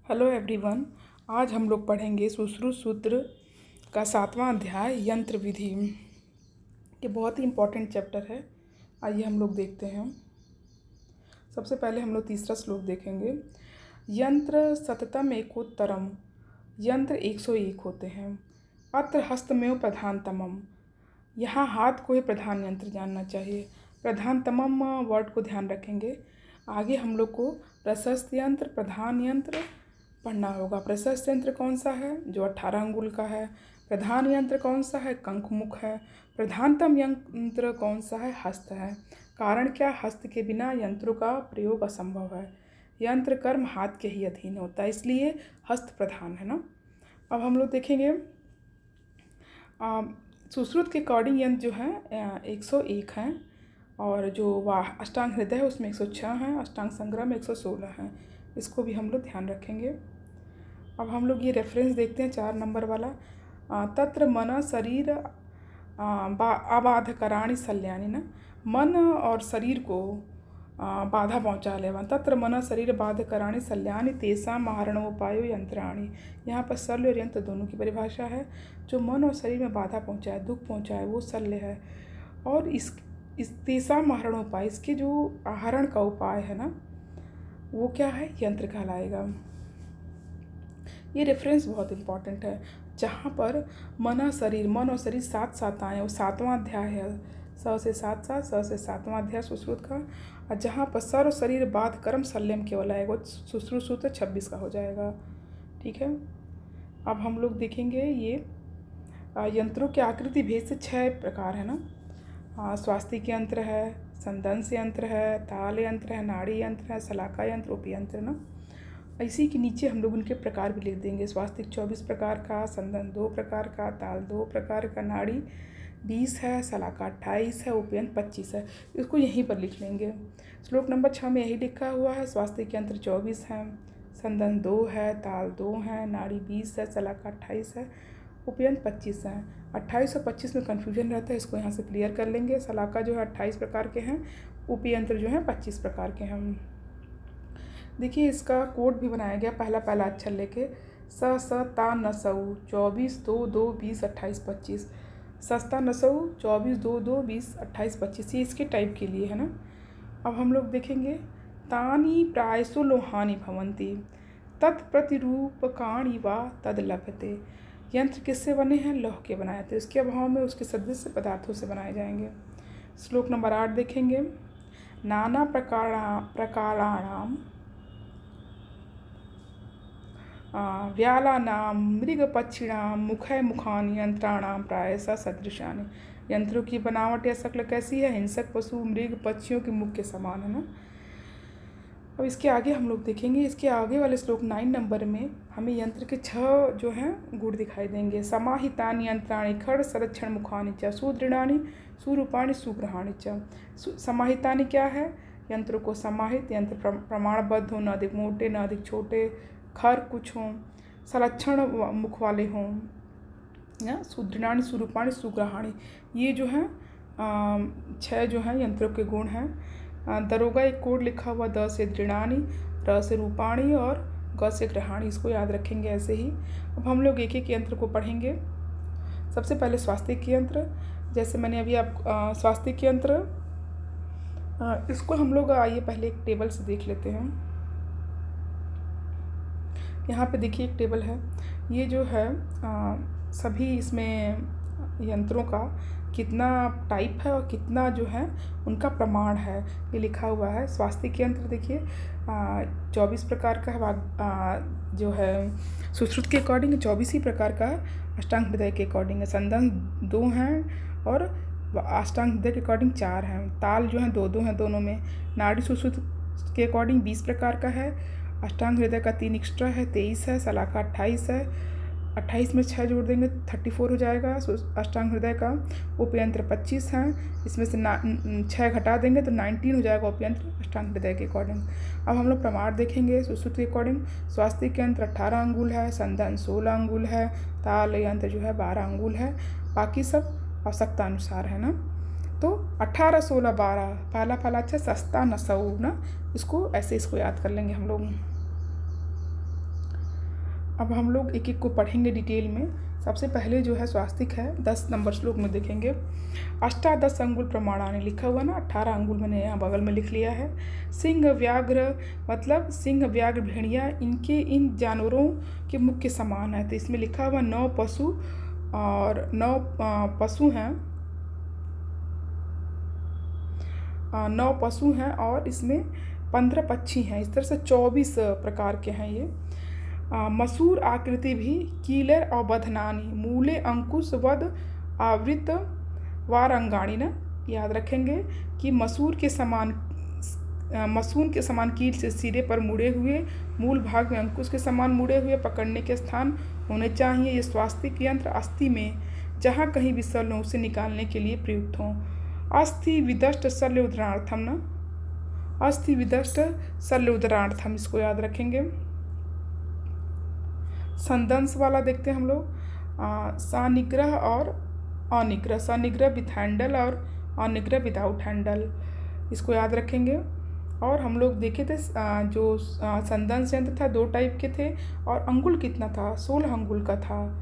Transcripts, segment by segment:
Hello everyone. आज हम लोग पढ़ेंगे सुश्रुत सूत्र का 7वां अध्याय यंत्र विधि। ये बहुत ही इम्पोर्टेंट चैप्टर है। आइए हम लोग देखते हैं। सबसे पहले हम लोग तीसरा श्लोक देखेंगे। यंत्र सततम एकोत्तरम, यंत्र 101 होते हैं। अत्र हस्तमेव प्रधानतमम, यहाँ हाथ को ही प्रधान यंत्र जानना चाहिए। प्रधानतमम वर्ड को ध्यान रखेंगे। आगे हम लोग को प्रशस्त यंत्र, प्रधान यंत्र पढ़ना होगा। प्रशस्त यंत्र कौन सा है? जो 18 अंगुल का है। प्रधान यंत्र कौन सा है? कंकमुख है। प्रधानतम यंत्र कौन सा है? हस्त है। कारण क्या? हस्त के बिना यंत्रों का प्रयोग असंभव है। यंत्र कर्म हाथ के ही अधीन होता है, इसलिए हस्त प्रधान है ना। अब हम लोग देखेंगे सुश्रुत के अकॉर्डिंग यंत्र जो है 101 हैं, और जो अष्टांग हृदय है उसमें 106 हैं, अष्टांग संग्रह में 116 हैं। इसको भी हम लोग ध्यान रखेंगे। अब हम लोग ये रेफरेंस देखते हैं 4 नंबर वाला। तत्र मन शरीर अबाधकराणि शल्यानि ना, मन और शरीर को बाधा पहुँचा लेवा। तत्र मन शरीर बाधकराणि शल्यानि तेषां आहरणोपायो यंत्राणि। यहाँ पर शल्य और यंत्र दोनों की परिभाषा है। जो मन और शरीर में बाधा पहुँचाए, दुख पहुँचाए, वो शल्य है। और इस तेषां आहरणोपाय, इसके जो आहरण का उपाय है ना, वो क्या है? यंत्र कहलाएगा। ये रेफरेंस बहुत इंपॉर्टेंट है। जहाँ पर मन और शरीर साथ साथ आए, वो 7वां अध्याय है। स से 7 स से 7वां अध्याय सुश्रुत का। और जहाँ पर सर और शरीर बाध कर्म शल्यम केवल आएगा, वो सुश्रुत सूत्र 26 का हो जाएगा। ठीक है। अब हम लोग देखेंगे ये यंत्रों के आकृति भेद से 6 प्रकार है ना। स्वास्तिक यंत्र है, संदंश यंत्र है, ताल यंत्र है, नाड़ी यंत्र है, सलाका यंत्र, उपयंत्र ना। इसी के नीचे हम लोग उनके प्रकार भी लिख देंगे। स्वास्तिक 24 प्रकार का, संदन 2 प्रकार का, ताल 2 प्रकार का, नाड़ी 20 है, सलाका 28 है, उपयंत्र 25 है। इसको यहीं पर लिख लेंगे। श्लोक नंबर 6 में यही लिखा हुआ है। स्वास्तिक यंत्र 24 है, संदन 2 है, ताल 2 है, नाड़ी 20 है, सलाका 28 है, उपयंत्र 25 है। 28 और 25 में कन्फ्यूजन रहता है, इसको यहाँ से क्लियर कर लेंगे। सलाका जो है 28 प्रकार के हैं, उपयंत्र जो है 25 प्रकार के हैं। देखिए इसका कोड भी बनाया गया, पहला अक्षर लेके स ता नसऊ 24 2 2 20 28 25। सस्ता नसऊ 24 2 2 20 28 25, ये इसके टाइप के लिए है ना। अब हम लोग देखेंगे तानी प्रायसो लोहानी भवंती तत्प्रतिरूपकाणि वा तद लभते। यंत्र किससे बने हैं? लौह के बनाए थे। इसके अभाव में उसके सदृश पदार्थों से बनाए जाएंगे। श्लोक नंबर 8 देखेंगे। नाना प्रकाराणाम व्यालानाम मृगपक्षिणाम मुखानि यंत्राणाम प्रायशः सदृशानि। यंत्रों की बनावट या शक्ल कैसी है? हिंसक पशु, मृग, पक्षियों के मुख के समान है ना। अब इसके आगे हम लोग देखेंगे। इसके आगे वाले श्लोक 9 नंबर में हमें यंत्र के 6 जो हैं गुण दिखाई देंगे। समाहितानि यंत्राणि खड़ संरक्षण मुखानि च सुदृढ़ानि सुरूपाणि सुग्रहाणि च। समाहितानि क्या है? यंत्रों को समाहित, यंत्र प्रमाणबद्ध हो, न अधिक मोटे न अधिक छोटे, खर कुछ हों, संरक्षण मुख वाले हों, या सुदृढ़ानि सुरूपाणि सुग्रहाणि। ये जो हैं 6 जो हैं यंत्रों के गुण हैं। दरोगा एक कोड लिखा हुआ, द से दृढ़ानि, र से रूपाणि और ग से ग्रहाणि। इसको याद रखेंगे ऐसे ही। अब हम लोग एक एक यंत्र को पढ़ेंगे। सबसे पहले स्वास्तिक यंत्र। जैसे मैंने अभी स्वास्तिक यंत्र, इसको हम लोग आइए पहले एक टेबल से देख लेते हैं। यहाँ पे देखिए एक टेबल है। ये जो है सभी इसमें यंत्रों का कितना टाइप है और कितना जो है उनका प्रमाण है, ये लिखा हुआ है। स्वास्तिक यंत्र देखिए 24 प्रकार का है, जो है सुश्रुत के अकॉर्डिंग 24 ही प्रकार का है। अष्टांग हृदय के अकॉर्डिंग है। संदन 2 हैं और अष्टांग हृदय के अकॉर्डिंग 4 हैं। ताल जो है 2 हैं दोनों में। नाड़ी सुश्रुत के अकॉर्डिंग 20 प्रकार का है। अष्टांग हृदय का 3 एक्स्ट्रा है, 23 है। सलाका 28 है। 28 में 6 जोड़ देंगे 34 हो जाएगा अष्टांग हृदय का। उपयंत्र 25 हैं, इसमें से 6 घटा देंगे तो 19 हो जाएगा उपयंत्र अष्टांग हृदय के अकॉर्डिंग। अब हम लोग प्रमाण देखेंगे सुश्रुत के अकॉर्डिंग। स्वास्तिक यंत्र 18 अंगुल है, संदन 16 अंगुल है, ताल यंत्र जो है 12 अंगुल है। बाकी सब आवश्यकता अनुसार है ना। तो 18 16 12 पहला अच्छा सस्ता नसऊ ना, इसको ऐसे इसको याद कर लेंगे हम लोग। अब हम लोग एक एक को पढ़ेंगे डिटेल में। सबसे पहले जो है स्वास्तिक है, 10 नंबर श्लोक में देखेंगे। अष्टादश अंगुल प्रमाणानि लिखा हुआ ना, 18 अंगुल मैंने यहाँ बगल में लिख लिया है। सिंह व्याघ्र मतलब सिंह व्याघ्र भेड़िया इनके इन जानवरों के मुख के समान है। तो इसमें लिखा हुआ 9 पशु और 9 पशु हैं, 9 पशु हैं और इसमें 15 पक्षी हैं। इस तरह से 24 प्रकार के हैं ये। मसूर आकृति भी कीलर और बधनानी मूले अंकुश वध आवृत वारंगाणी ना, याद रखेंगे कि मसूर के समान कील से सिरे पर मुड़े हुए, मूल भाग में अंकुश के समान मुड़े हुए पकड़ने के स्थान होने चाहिए। ये स्वास्तिक यंत्र अस्थि में जहाँ कहीं भी शल्य हो उसे निकालने के लिए प्रयुक्त हों। अस्थि विदष्ट शल्य उदरार्थम ना, अस्थि विदष्ट शल्य उदरार्थम, इसको याद रखेंगे। संदंश वाला देखते हैं हम लोग। सनिग्रह और अनिग्रह, सनिग्रह विथ हैंडल और अनिग्रह विदाउट हैंडल, इसको याद रखेंगे। और हम लोग देखे थे जो संदंश यंत्र था 2 टाइप के थे और अंगुल कितना था, 16 अंगुल का था,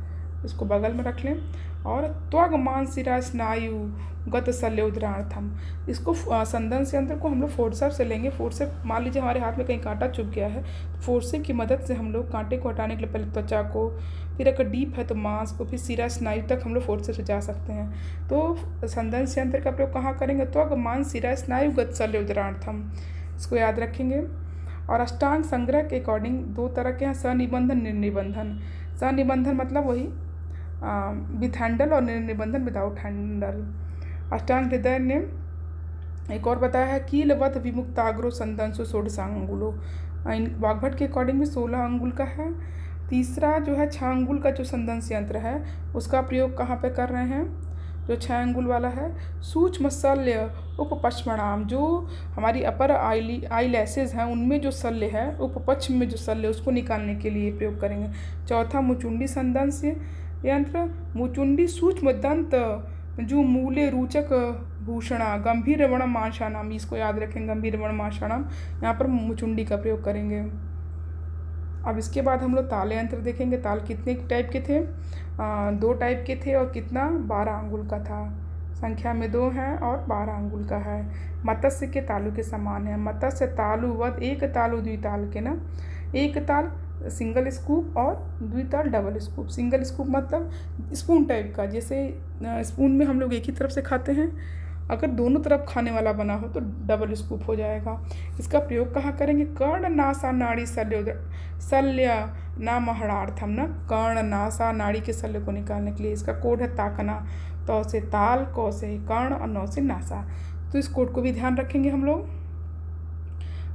इसको बगल में रख लें। और त्वग मांसिरा स्नायु गत शल्य उदरार्थम, इसको संदंश यंत्र को हम लोग फोर्सेप से लेंगे। फोर्सेप मान लीजिए हमारे हाथ में कहीं कांटा चुभ गया है, तो फोर्सेप की मदद से हम लोग कांटे को हटाने के लिए पहले त्वचा को, फिर अगर डीप है तो मांस को, फिर सिरा स्नायु तक हम लोग फोर्सेप से जा सकते हैं। तो संदंश यंत्र का प्रयोग कहाँ करेंगे, त्वग मांस सिरा स्नायु गत शल्य उदरार्थम, इसको याद रखेंगे। और अष्टांग संग्रह के अकॉर्डिंग 2 तरह के हैं, सनिबंधन निर्निबंधन। सनिबंधन मतलब वही विथ हैंडल और निर्निबंधन विदाउट हैंडल। अष्टांग हृदय ने एक और बताया है कीलवत विमुक्ताग्रो संदंशो 16 अंगुलो, वाग्भट के अकॉर्डिंग भी 16 अंगुल का है। तीसरा जो है 6 अंगुल का जो संदंश यंत्र है उसका प्रयोग कहाँ पे कर रहे हैं, जो 6 अंगुल वाला है। सूक्ष्म शल्य उपपश्मणाम, जो हमारी अपर आई लैसेज हैं उनमें जो शल्य है, उपपश्च में जो शल्य उसको निकालने के लिए प्रयोग करेंगे। चौथा मुचुंडी संदंश यंत्र, मुचुंडी सूक्ष्म दंत जो मूले रोचक भूषणा गंभीर वर्णमाशानाम, इसको याद रखें, गंभीर वर्णमाशानाम, यहाँ पर मुचुंडी का प्रयोग करेंगे। अब इसके बाद हम लोग ताल यंत्र देखेंगे। ताल कितने टाइप के थे, 2 टाइप के थे और कितना 12 अंगुल का था, संख्या में 2 है और 12 अंगुल का है। मत्स्य के तालु के समान है। मत्स्य तालुवत एक तालु द्विताल के ना, एक ताल सिंगल स्कूप और द्विताल डबल स्कूप। सिंगल स्कूप मतलब स्पून टाइप का, जैसे स्पून में हम लोग एक ही तरफ से खाते हैं, अगर दोनों तरफ खाने वाला बना हो तो डबल स्कूप हो जाएगा। इसका प्रयोग कहाँ करेंगे, कर्ण नासा नाड़ी शल्य नामहणार्थम ना, कर्ण नासा नाड़ी के शल्य को निकालने के लिए। इसका कोड है ताकना, तो से ताल, को से कर्ण और 9 से नासा। तो इस कोड को भी ध्यान रखेंगे हम लोग।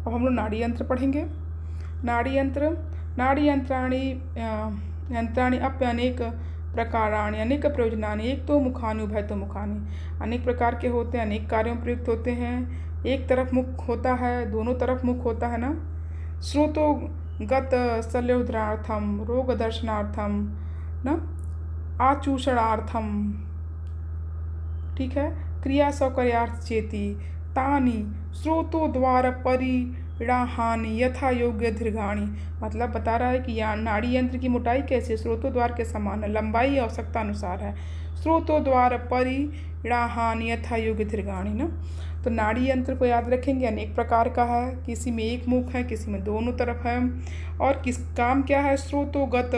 अब हम लोग नाड़ी यंत्र पढ़ेंगे। नाड़ी यंत्र, नाड़ी यंत्राणि अप्य अनेक प्रकाराणि अनेक प्रयोजनानि, एक तो मुखानि उभय तो मुखानि, अनेक प्रकार के होते हैं, अनेक कार्यों में प्रयुक्त होते हैं। एक तरफ मुख होता है, दोनों तरफ मुख होता है ना। स्रोतो गत शल्य उदरार्थम, रोग दर्शनार्थम ना, आचूषणार्थम, ठीक है, क्रिया सौकर्यार्थ चेती तानि स्रोतो द्वार परिणाहानि यथा योग्य दीर्घाणी, मतलब बता रहा है कि यहाँ नाड़ी यंत्र की मोटाई कैसे स्रोतो द्वार के समान है, लंबाई आवश्यकता अनुसार है। स्रोतो द्वार परिणाहानि यथा योग्य दीर्घाणी ना, तो नाड़ी यंत्र को याद रखेंगे, अनेक प्रकार का है, किसी में एक मुख है, किसी में दोनों तरफ है। और किस काम क्या है, स्रोतोगत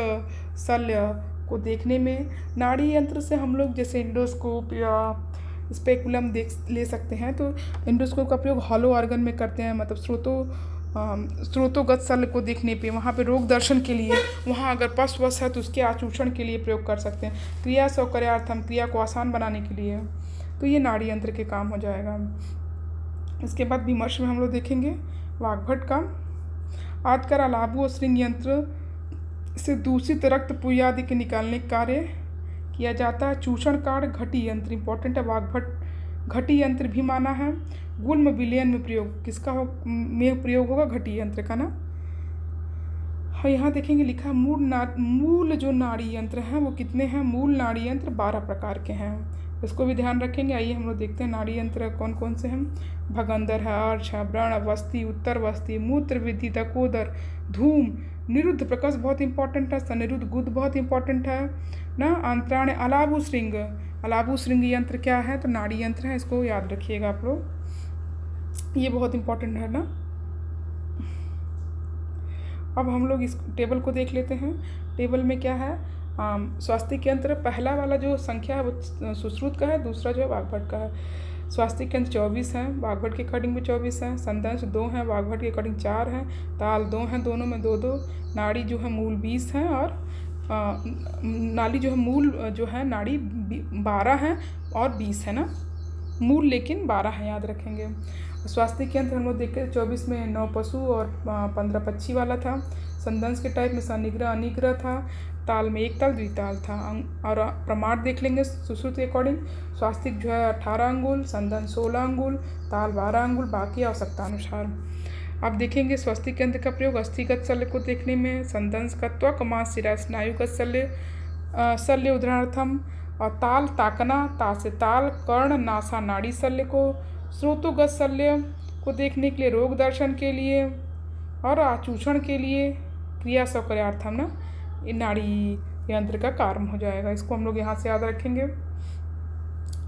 शल्य को देखने में। नाड़ी यंत्र से हम लोग जैसे इंडोस्कोप या स्पेकुलम ले सकते हैं, तो इंडोस्कोप का प्रयोग हॉलो ऑर्गन में करते हैं, मतलब स्रोतोगत शल्य को देखने पे, वहाँ पे रोग दर्शन के लिए, वहाँ अगर पश वश है तो उसके आचूषण के लिए प्रयोग कर सकते हैं। क्रिया सौकर्यार्थम, क्रिया को आसान बनाने के लिए, तो ये नाड़ी यंत्र के काम हो जाएगा। इसके बाद विमर्श में हम लोग देखेंगे वाग्भट का। आजकल अलाबू और श्रृंग यंत्र से दूषित रक्त पुयादि के निकालने का कार्य किया जाता है। चूषण कार्य घटी यंत्र इंपॉर्टेंट है, वाग्भट घटी यंत्र भी माना है। गुल्म विलयन में प्रयोग किसका में प्रयोग होगा, घटी यंत्र का ना। हाँ, यहाँ देखेंगे लिखा मूल जो नाड़ी यंत्र हैं वो कितने हैं, मूल नाड़ी यंत्र 12 प्रकार के हैं, इसको भी ध्यान रखेंगे। आइए हम लोग देखते हैं नाड़ी यंत्र कौन कौन से हैं। भगंदर है, अर्श है, व्रण, वस्ती, उत्तर वस्ती, मूत्र विधि, दकोदर, धूम, निरुद्ध प्रकस बहुत इंपॉर्टेंट है, सनिरुद्ध गुद बहुत इंपॉर्टेंट है ना। अंतराण अलाबु श्रृंग, अलाबु श्रृंग यंत्र क्या है, तो नाड़ी यंत्र है, इसको याद रखिएगा आप लोग, ये बहुत इंपॉर्टेंट है ना। अब हम लोग इस टेबल को देख लेते हैं। टेबल में क्या है, स्वास्तिक यंत्र पहला वाला जो संख्या है वो सुश्रुत का है, दूसरा जो है वाग्भट का है। स्वास्तिक यंत्र 24 हैं, वाग्भट के अकॉर्डिंग भी 24 हैं, संदंश 2 हैं, वाग्भट के अकॉर्डिंग 4 हैं, ताल 2 हैं, दोनों में 2-2, नाड़ी जो है मूल 20 हैं, और नाली जो है मूल जो है नाड़ी 12 हैं और 20 है ना, मूल लेकिन 12 है, याद रखेंगे। स्वास्तिक यंत्र हम लोग देखते हैं 24 में 9 पशु और 15 पक्षी वाला था। संदंश के टाइप में सनिग्रह अनिग्रह था, ताल में 1 ताल 2 ताल था, और प्रमाण देख लेंगे सुश्रुत के अकॉर्डिंग। स्वास्तिक जो है 18 अंगुल, संदंश 16 अंगुल, ताल 12 अंगुल, बाकी आवश्यकता अनुसार। अब देखेंगे स्वास्तिक यंत्र का प्रयोग अस्थिगत शल्य को देखने में, संदंश का त्वक मांस शिरा स्नायुगत शल्य उदाहरणार्थम, और ताल ताकना, ता से ताल, कर्ण नासा नाड़ी शल्य को, स्रोतोगत शल्य को देखने के लिए, रोग दर्शन के लिए और आचूषण के लिए, क्रिया सौकर्यार्थम ना, ये नाड़ी यंत्र का कार्य हो जाएगा। इसको हम लोग यहाँ से याद रखेंगे।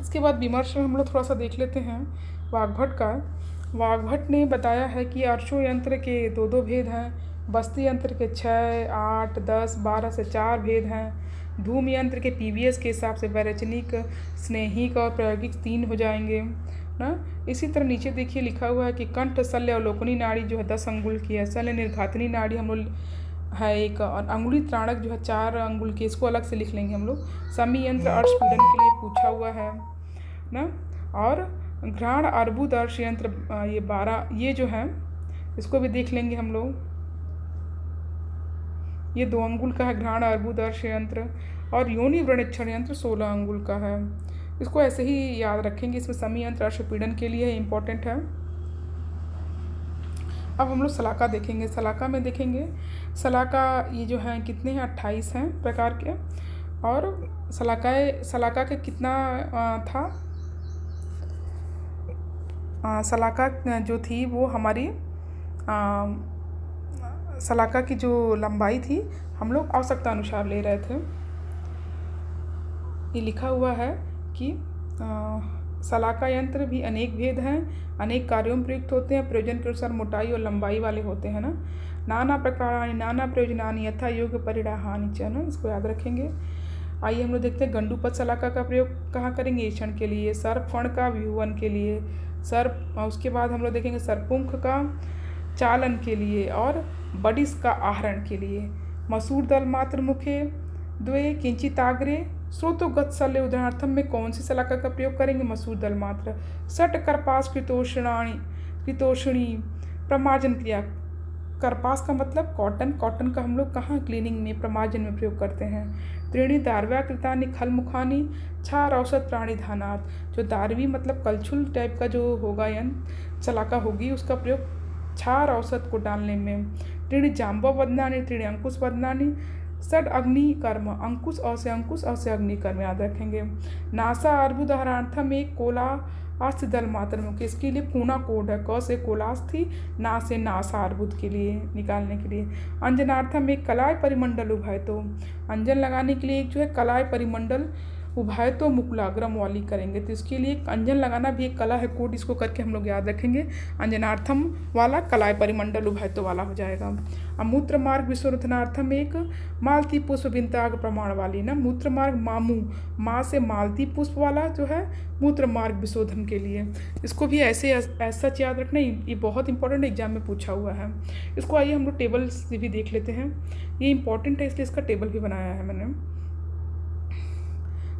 इसके बाद विमर्श में हम लोग थोड़ा सा देख लेते हैं वाग्भट का। वाग्भट ने बताया है कि अर्शो यंत्र के 2-2 भेद हैं, बस्ती यंत्र के 6, 8, 10, 12 से 4 भेद हैं, धूम यंत्र के पीवीएस के हिसाब से वैरचनिक, स्नेहिक और प्रायोगिक 3 हो जाएंगे ना। इसी तरह नीचे देखिए लिखा हुआ है कि कंठ शल्य अवलोकनी नाड़ी जो है 10 अंगुल की है, शल्य निर्घातनी नाड़ी हम लोग है एक, और अंगुली त्राणक जो है 4 अंगुल की, इसको अलग से लिख लेंगे हम लोग। समी यंत्र अर्शपीड़न के लिए पूछा हुआ है ना, और घ्राण अर्बुद अर्श यंत्र ये 12, ये जो है इसको भी देख लेंगे हम लोग। ये 2 अंगुल का है घ्राण अर्बुद अर्श यंत्र, और योनि व्रणिक्षण यंत्र 16 अंगुल का है। इसको ऐसे ही याद रखेंगे। इसमें समी यंत्र अर्शपीड़न के लिए इम्पोर्टेंट है। अब हम लोग शलाका देखेंगे। शलाका में देखेंगे, शलाका ये जो हैं कितने हैं, 28 हैं प्रकार के, और शलाका के कितना था, शलाका जो थी वो हमारी शलाका की जो लंबाई थी हम लोग आवश्यकता अनुसार ले रहे थे। ये लिखा हुआ है कि शलाका यंत्र भी अनेक भेद हैं, अनेक कार्यों में प्रयुक्त होते हैं, प्रयोजन के अनुसार मोटाई और लंबाई वाले होते हैं ना। नाना प्रकारानि नाना प्रयोजनानि यथा योग्य परिणाहानि च ना, इसको याद रखेंगे। आइए हम लोग देखते हैं गंडूपद शलाका का प्रयोग कहाँ करेंगे, ऐक्षण के लिए, सर्प फण का व्यूहन के लिए, सर्प, उसके बाद हम लोग देखेंगे सर्पुंख का चालन के लिए, और बडिस का आहरण के लिए। मसूर दल मात्र मुखे द्वे किंचिताग्रे, स्रोतोगत शल्य उदाहरणार्थम में कौन सी शलाका का प्रयोग करेंगे, मसूर दल मात्र। सट करपास कृतोषणी प्रमार्जन क्रिया, करपास का मतलब कॉटन, कॉटन का हम लोग कहाँ क्लीनिंग में प्रमार्जन में प्रयोग करते हैं। त्रीणी दार्व्याकृतानि खलमुखानि क्षार औसत प्राणी धानात, जो दारवी मतलब कलछुल टाइप का जो होगा यंत्र शलाका होगी, उसका प्रयोग क्षार औसत को डालने में। त्रीणी जाम्बव वदनानि, त्रीणी अंकुश वदनानि, षड अग्नि कर्म, अंकुश अ से अग्नि कर्म, याद रखेंगे। नासा अर्बुद उदाहरणार्थम एक कोला अस्थि दल मात्र मुख्य, इसके लिए पूना कोड है, क से कोलास्थि, ना से नासा अर्बुद के लिए निकालने के लिए। अंजनार्थम एक कलाय परिमंडल उभयतो, अंजन लगाने के लिए एक जो है कलाय परिमंडल उभयतो मुकुलाग्रम वाली करेंगे, तो इसके लिए अंजन लगाना भी एक कला है, कोड इसको करके हम लोग याद रखेंगे। अंजनार्थम वाला कलाय परिमंडल उभयतो वाला हो जाएगा। अब मूत्र मार्ग विश्वनार्थम एक मालती पुष्प बिंताग प्रमाण वाली ना, मूत्र मार्ग मामू, माँ से मालती पुष्प वाला जो है मूत्र मार्ग विशोधन के लिए। इसको भी ऐसे ऐसा याद रखना, ये बहुत इंपॉर्टेंट एग्जाम में पूछा हुआ है। इसको आइए हम लोग टेबल से भी देख लेते हैं, ये इंपॉर्टेंट है इसलिए इसका टेबल भी बनाया है मैंने।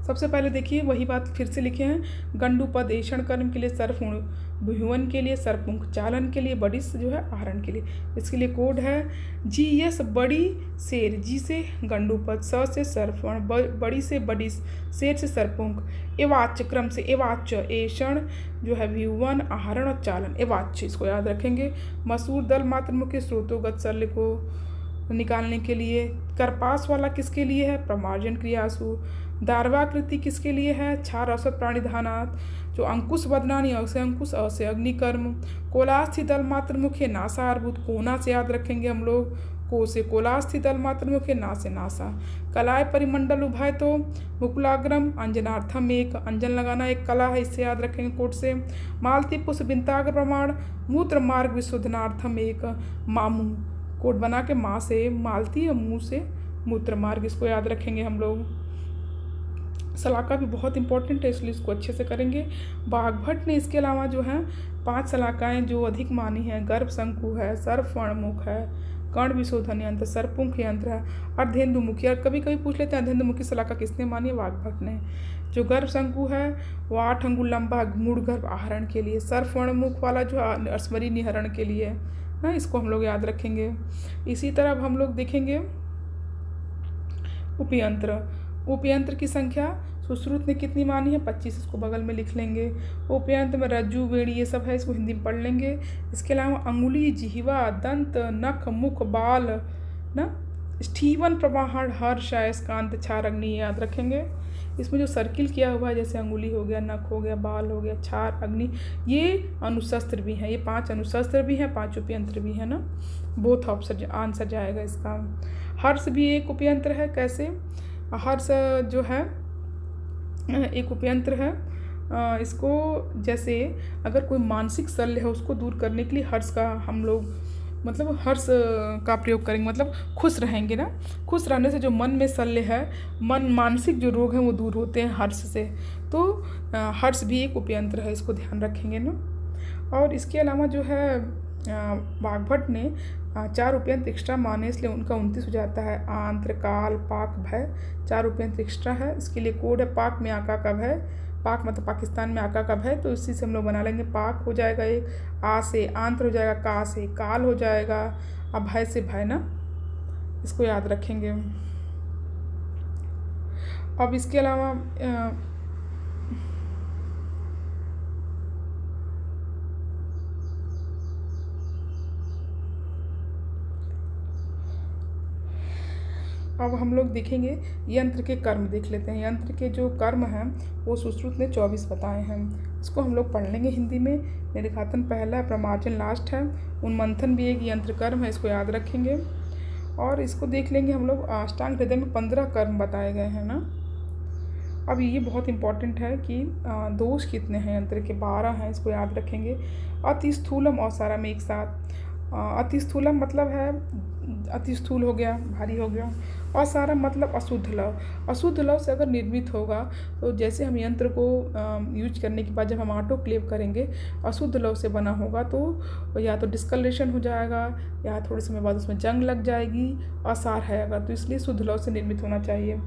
सबसे पहले देखिए वही बात फिर से लिखे हैं, गंडूपद ऐक्षण कर्म के लिए, सर्पहुण भुवन के लिए, सर्पुंख चालन के लिए, बडिस जो है आहरण के लिए। इसके लिए कोड है GS बड़ी शेर, जी से गंडूपद, स से सर्पण, बड़ी से बडिस, शेर से सर्पुंख, एवाच्य क्रम से एवाच्य, ऐक्षण जो है भुवन, आहरण और चालन, एवाच्य, इसको याद रखेंगे। मसूर दल मात्र मुख्य स्रोतोगत शल्य को निकालने के लिए। करपास वाला किसके लिए है, प्रमार्जन क्रियासु। दार्वाकृति किसके लिए है, क्षार औसत प्राणिधानात। जो अंकुश बदनानी, अ से अंकुश, अ से अग्निकर्म। कोलास्थि दल मात्र मुख्य नासा अर्बुद, कोना से याद रखेंगे हम लोग, को से कोलास्थि दल मातृमुखे ना से नासा। कलाय परिमंडल उभाय तो मुकुलाग्रम अंजनार्थम एक, अंजन लगाना एक कला है, इससे याद रखेंगे कोट से। मालती पुष्प बिंताग्र प्रमाण मूत्र मार्ग विशोधनार्थम एक, मामू कोट बना के माँ से मालती और मुँह से मूत्र मार्ग, इसको याद रखेंगे हम लोग। सलाका भी बहुत इंपॉर्टेंट है, इसलिए इसको अच्छे से करेंगे। बाघभट्ट ने इसके अलावा जो है 5 सलाकाएँ जो अधिक मानी हैं, गर्भ शंकु है, सर्पफणमुख है, कर्ण विशोधन यंत्र, सर्पुंख यंत्र है, अर्धेंदुमुखी। और कभी कभी पूछ लेते हैं अर्धेंदुमुखी सलाका किसने मानी है? बाघभट्ट ने। जो गर्भ शंकु है वो 8 अंगुल लंबा मूढ़ गर्भ आहरण के लिए, सर्पफणमुख वाला जो स्मरी निहरण के लिए है ना, इसको हम लोग याद रखेंगे। इसी तरह अब हम लोग देखेंगे उपयंत्र। उपयंत्र की संख्या सुश्रुत ने कितनी मानी है? 25, इसको बगल में लिख लेंगे। उपयंत्र में रज्जु बेड़ी ये सब है, इसको हिंदी में पढ़ लेंगे। इसके अलावा अंगुली, जिह्वा, दंत, नख, मुख, बाल ना, स्टीवन, प्रवाहन, हर्ष, अयस्कांत, क्षार, अग्नि याद रखेंगे। इसमें जो सर्किल किया हुआ है जैसे अंगुली हो गया, नख हो गया, बाल हो गया, क्षार, अग्नि, ये अनुशस्त्र भी हैं, ये 5 अनुशस्त्र भी हैं, 5 उपयंत्र भी हैं ना। बोथ ऑप्शन आंसर जाएगा इसका। हर्ष भी एक उपयंत्र है। कैसे? हर्ष जो है एक उपयंत्र है। इसको जैसे अगर कोई मानसिक शल्य है उसको दूर करने के लिए हर्ष का हम लोग मतलब हर्ष का प्रयोग करेंगे, मतलब खुश रहेंगे ना। खुश रहने से जो मन में शल्य है, मानसिक जो रोग हैं वो दूर होते हैं हर्ष से। तो हर्ष भी एक उपयंत्र है, इसको ध्यान रखेंगे ना। और इसके अलावा जो है बाघभट्ट ने 4 उपयंत्र एक्स्ट्रा माने, इसलिए उनका 29 हो जाता है। आंत्र, काल, पाक, भय, 4 उपयंत्र एक्स्ट्रा है। इसके लिए कोड है पाक में आका का भय, पाक मतलब पाकिस्तान में आका का भय, तो इसी से हम लोग बना लेंगे। पाक हो जाएगा एक, आ से, आंत्र हो जाएगा का से, काल हो जाएगा अभय से भय ना, इसको याद रखेंगे। अब इसके अलावा अब हम लोग देखेंगे यंत्र के कर्म देख लेते हैं। यंत्र के जो कर्म हैं वो सुश्रुत ने 24 बताए हैं, इसको हम लोग पढ़ लेंगे हिंदी में। निरिघातन पहला है, प्रमार्जन लास्ट है, उन्मंथन भी एक यंत्र कर्म है, इसको याद रखेंगे। और इसको देख लेंगे हम लोग अष्टांग हृदय में 15 कर्म बताए गए हैं ना। अब ये बहुत इंपॉर्टेंट है कि दोष कितने हैं यंत्र के? 12 हैं, इसको याद रखेंगे। अति स्थूलम और साराम एक साथ। अति स्थूलम मतलब है अति स्थूल हो गया, भारी हो गया, और सारा मतलब अशुद्ध लव। अशुद्ध लव से अगर निर्मित होगा तो जैसे हम यंत्र को यूज करने के बाद जब हम ऑटोक्लेव करेंगे, अशुद्ध लव से बना होगा तो या तो डिस्कलरेशन हो जाएगा या थोड़े समय बाद उसमें जंग लग जाएगी, असार है अगर, तो इसलिए शुद्ध लव से निर्मित होना चाहिए।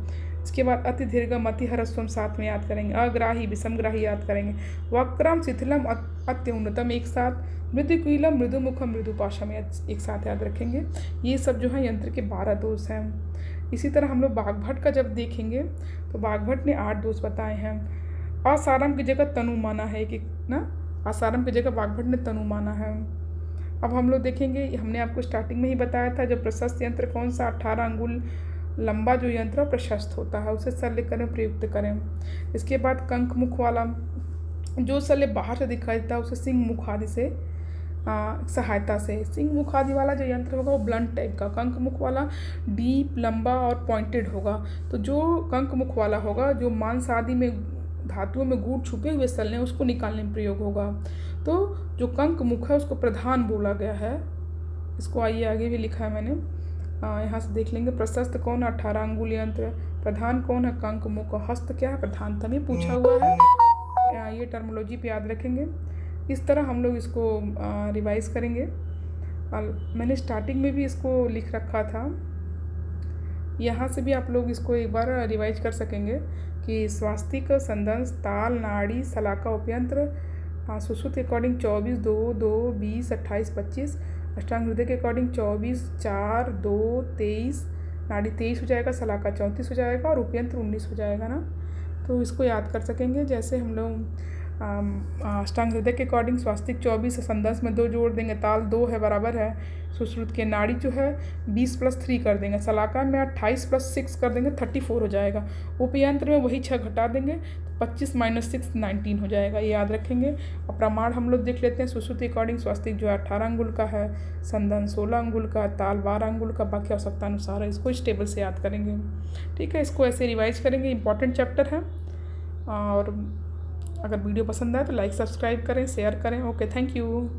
इसके बाद अति दीर्घम, अति ह्रस्वम साथ में याद करेंगे। अग्राही, विषमग्राही याद करेंगे। वक्रम, शिथिलम, अत्युन्नतम एक साथ। मृदुकीलम, मृदुमुखम, मृदुपाशम एक साथ याद रखेंगे। ये सब जो है यंत्र के 12 दोष हैं। इसी तरह हम लोग बाघभट्ट का जब देखेंगे तो बाघभट्ट ने 8 दोष बताए हैं। असारम की जगह तनु माना है कि ना, असारम की जगह बाघभट्ट ने तनु माना है। अब हम लोग देखेंगे, हमने आपको स्टार्टिंग में ही बताया था, जब प्रशस्त यंत्र कौन सा 18 अंगुल लंबा जो यंत्र प्रशस्त होता है उसे शल्य करें, प्रयुक्त करें। इसके बाद कंक मुख वाला जो शल्य बाहर से दिखाई देता है उसे सिंह मुख आदि से सहायता से। सिंह मुख आदि वाला जो यंत्र होगा वो ब्लंट टाइप का, कंक मुख वाला डीप, लंबा और पॉइंटेड होगा। तो जो कंक मुख वाला होगा, जो मांस आदि में धातुओं में गूढ़ छुपे हुए शल्य हैं उसको निकालने में प्रयोग होगा। तो जो कंक मुख है उसको प्रधान बोला गया है, इसको आइए आगे भी लिखा है मैंने, यहाँ से देख लेंगे। प्रशस्त कौन है? 18 अंगुल यंत्र। प्रधान कौन है? कंक मुख। हस्त क्या है? प्रधानता में पूछा हुआ है, ये टर्मोलॉजी पे याद रखेंगे। इस तरह हम लोग इसको रिवाइज करेंगे। मैंने स्टार्टिंग में भी इसको लिख रखा था, यहाँ से भी आप लोग इसको एक बार रिवाइज कर सकेंगे कि स्वास्तिक, संदंश, ताल, नाड़ी, सलाका, उपयंत्र, सुश्रुत के अकॉर्डिंग 24, 2, 2, 20, 28, 25, अष्टांग हृदय के अकॉर्डिंग 24, 4, 2, 23, नाड़ी 23 हो जाएगा, सलाका 34 हो जाएगा और उपयंत्र 19 हो जाएगा ना। तो इसको याद कर सकेंगे। जैसे हम लोग अष्टांग हृदय के अकॉर्डिंग स्वास्तिक 24 है, संदंश में 2 जोड़ देंगे, ताल 2 है बराबर है। सुश्रुत के नाड़ी जो है 20 + 3 कर देंगे, सलाका में 28 + 6 कर देंगे, 34 हो जाएगा। उपयंत्र में वही 6 घटा देंगे तो 25 - 6 19 हो जाएगा, ये याद रखेंगे। और प्रमाण हम लोग देख लेते हैं। सुश्रुत के अकॉर्डिंग स्वास्तिक जो है 18 अंगुल का है, संदंश 16 अंगुल का, ताल 12 अंगुल का, बाकी आवश्यकता अनुसार है। इसको इस टेबल से याद करेंगे, ठीक है। इसको ऐसे रिवाइज करेंगे, इंपॉर्टेंट चैप्टर है। और अगर वीडियो पसंद आए तो लाइक सब्सक्राइब करें, शेयर करें। Okay, thank you.